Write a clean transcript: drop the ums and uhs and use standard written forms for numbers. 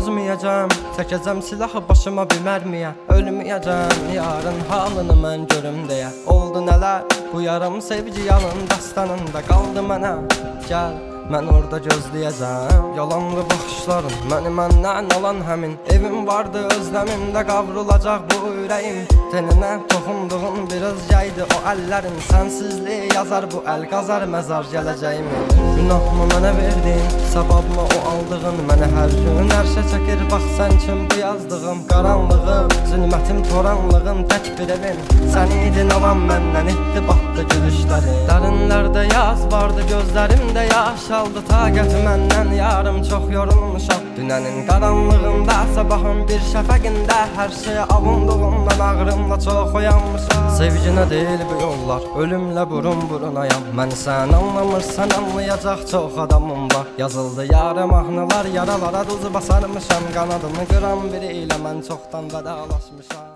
dözməyəcəm, çəkəcəm silahı başıma bir mərmiyə. Ölməyəcəm, yarın halını mən görüm deyə. Oldu nələr, bu yarım sevgi yalın dastanında qaldı mənə. Gəl, mən orada gözləyəcəm. Yalanlı baxışların məni məndən alan həmin evim vardı özləmimdə qavrulacaq bu ürəyim. Teninə toxunduğun bir özgəydi o əllərin. Sənsizliyi yazar bu əl qazar məzar gələcəyimi. Günahımı mənə verdin, səbabımı o aldığın. Mənə hər gün ərşə çəkir bax sən kim bu yazdığım. Qaranlığım, zülmətim, toranlığım tək bir evim. Sən idin alan məndən etdi batdı gülüşləri. Dərinlərdə yaz vardı gözlərimdə yaş aldı. Taqət məndən yarım çox yorulmuşam. Dünənin qaranlığında sabahın bir şəfəqində hər şeyə avunduğumdan ağrımla çox oyanmışam. Sevginə deyil bu yollar, ölümlə burun-burunayam. Məni sən anlamırsan anlayacaq çox adamım var. Yazıldı yarım mahnılar, yaralara duz basarmışam. Qanadımı qıran biri ilə mən çoxdan vedalaşmışam.